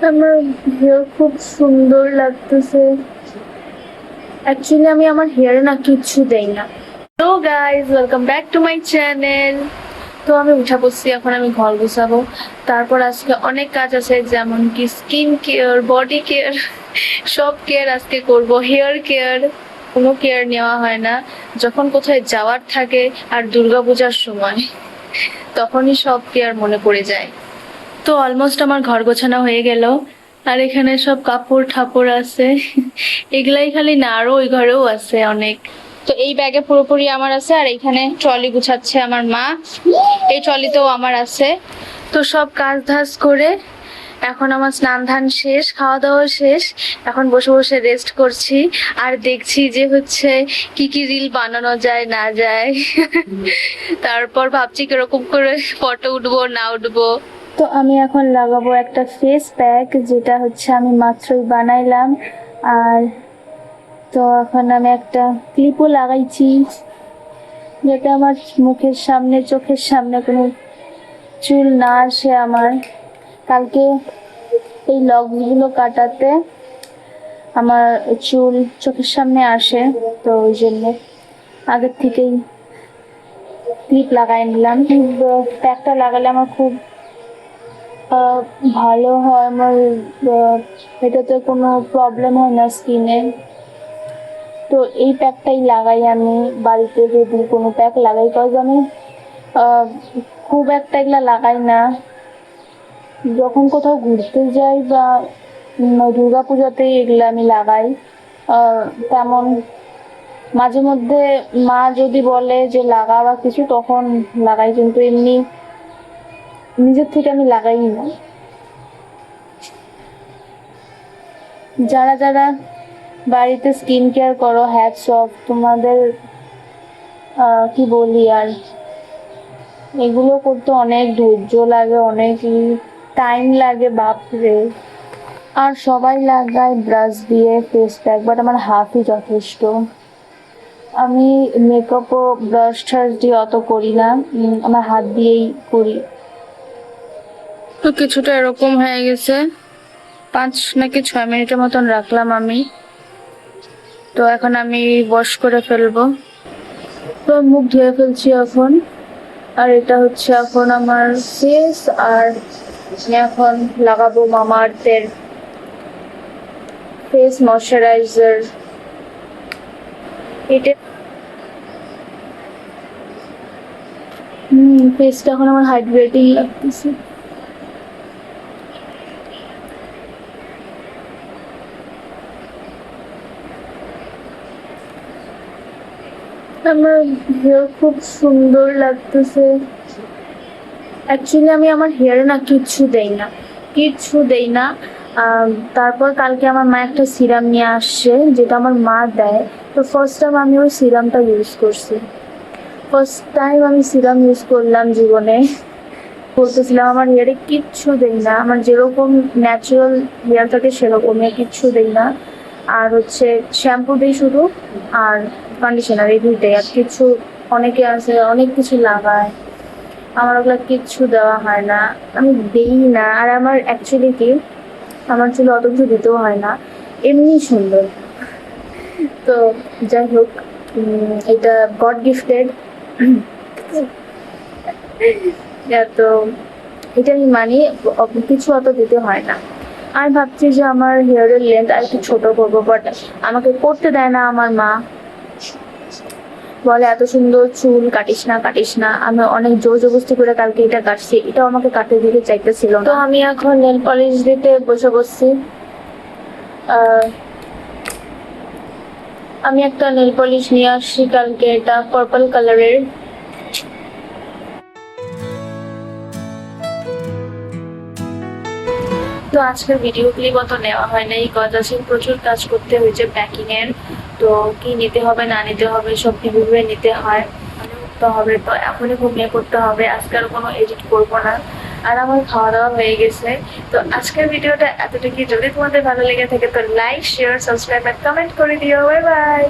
আমার হেয়ার খুব সুন্দর লাগতেছে। অ্যাকচুয়ালি আমি আমার হেয়ারে না কিচ্ছু দেই না। তো guys, welcome back to my channel. তো আমি উঠা পড়ছি, এখন আমি ঘর গুছাবো। তারপর আজকে অনেক কাজ আছে, যেমন কি স্কিন কেয়ার, বডি কেয়ার, সব কেয়ার আজকে করব। হেয়ার কেয়ার কোনো কেয়ার নেওয়া হয় না যখন কোথায় যাওয়ার থাকে আর দুর্গাপূজার সময়, তখনই সব কেয়ার মনে পড়ে যায়। তো অলমোস্ট আমার ঘর গোছানো হয়ে গেল। আর এখানে সব কাপড় ঠাপড় আছে, এগুলাই খালি না, আরো ওই ঘরেও আছে অনেক। তো এই ব্যাগে পুরোপুরি আমার আছে, আর এখানে ট্রলি গুছাচ্ছে আমার মা, এই ট্রলিতেও আমার আছে। তো সব কাজ ধাজ করে এখন আমার স্নান ধান শেষ, খাওয়া দাওয়া শেষ। এখন বসে বসে রেস্ট করছি আর দেখছি যে হচ্ছে কি কি রিল বানানো যায় না যায়। তারপর ভাবছি কিরকম করে ফটো উঠবো না উঠবো। তো আমি এখন লাগাবো একটা ফেস প্যাক, যেটা হচ্ছে আমি মাত্রই বানাইলাম। আর তো এখন আমি একটা ক্লিপও লাগাইছি, যাতে আমার মুখের সামনে, চোখের সামনে কোনো চুল না আসে আমার। কালকে এই লকগুলো কাটাতে আমার চুল চোখের সামনে আসে, তো ওই জন্য আগের থেকেই ক্লিপ লাগাই নিলাম। প্যাকটা লাগালে আমার খুব ভালো হয়। আমার এটাতে কোনো প্রবলেম হয় না স্কিনে। তো এই প্যাকটাই লাগাই আমি বাড়িতে, যদি কোনো প্যাক লাগাই, কজ আমি আহ, খুব একটা এগুলা লাগাই না। যখন কোথাও ঘুরতে যাই বা দুর্গা পূজাতে এগুলা আমি লাগাই। তেমন মাঝে মধ্যে মা যদি বলে যে লাগা বা কিছু, তখন লাগাই, কিন্তু এমনি নিজের থেকে আমি লাগাই না। যারা যারা বাড়িতে স্কিন কেয়ার করো, হ্যাটস অফ তোমাদের। কি বলি আর, এগুলো করতে অনেক ধৈর্য লাগে, অনেক টাইম লাগে, বাপরে। আর সবাই লাগায় ব্রাশ দিয়ে ফেস প্যাক, বাট আমার হাতই যথেষ্ট। আমি মেকআপও ব্রাশ ট্রাশ দিয়ে অত করি না, আমার হাত দিয়েই করি। তো কিছুটা এরকম হয়ে গেছে, 5 নাকি 6 মিনিটের মতন রাখলাম আমি। তো এখন আমি ওয়াশ করে ফেলবো। তো মুখ ধুয়ে ফেলছি এখন। আর এটা হচ্ছে এখন আমার ফেস। আর আমি এখন লাগাবো মামা আর্থের ফেস ময়শ্চারাইজার। এটা ফেসটা এখন আমার হাইড্রেটিং লাগতেছে। আমার হেয়ার খুব সুন্দর লাগতেছে। অ্যাকচুয়ালি আমি আমার হেয়ারে না কিচ্ছু দেই না, কিচ্ছু দেই না। তারপর কালকে আমার মা একটা সিরাম নিয়ে আসছে, যেটা আমার মা দেয়। তো ফার্স্ট টাইম আমি ওই সিরামটা ইউজ করছি, ফার্স্ট টাইম আমি সিরাম ইউজ করলাম জীবনে। বলতেছিলাম আমার হেয়ারে কিচ্ছু দেই না, আমার যেরকম ন্যাচারাল হেয়ার থাকে সেরকমই, কিচ্ছু দেই না। আর হচ্ছে শ্যাম্পু দিই শুধু, আর কন্ডিশনার, এই দুইটাই, আর কিছু। অনেকে আছে অনেক কিছু লাগায়, আমার ওগুলো কিচ্ছু দেওয়া হয় না, আমি দেই না। আর আমার অ্যাকচুয়ালি কি, আমার চুলে অত কিছু দিতেও হয় না, এমনি সুন্দর। তো যাই হোক, এটা গড গিফটেড। তো এটা আমি মানি, কিছু অত দিতে হয় না। আমি ভাবছি যে আমার হেয়ারের লেন্থ আর একটু ছোট করবো, বাট আমাকে করতে দেয় না আমার মা। বলে এত সুন্দর চুল কাটিস না, কাটিস না। আমি অনেক জোর জবরদস্তি করে কালকে এটা কাটছি, এটাও আমাকে কাটতে দিতে চাইতেছিল না। তো আমি এখন নেল পলিশ দিতে বসে বসছি। আমি একটা নেল পলিশ নিয়ে আসছি কালকে, এটা পার্পল কালারের। তো আজকের ভিডিও ক্লিপ অত নেওয়া হয় না, এই কাজ আছে, প্রচুর কাজ করতে হয়েছে প্যাকিং এর। তো কি নিতে হবে না নিতে হবে সব কিভাবে নিতে হয় উঠতে হবে, তো এখনই ঘুমিয়ে পড়তে হবে, আজকে আর কোনো এডিট করবো না। আর আমার খাওয়া দাওয়া হয়ে গেছে। তো আজকের ভিডিওটা এতটুকু, যদি তোমাদের ভালো লেগে থাকে তো লাইক, শেয়ার, সাবস্ক্রাইব আর কমেন্ট করে দিও। Bye bye.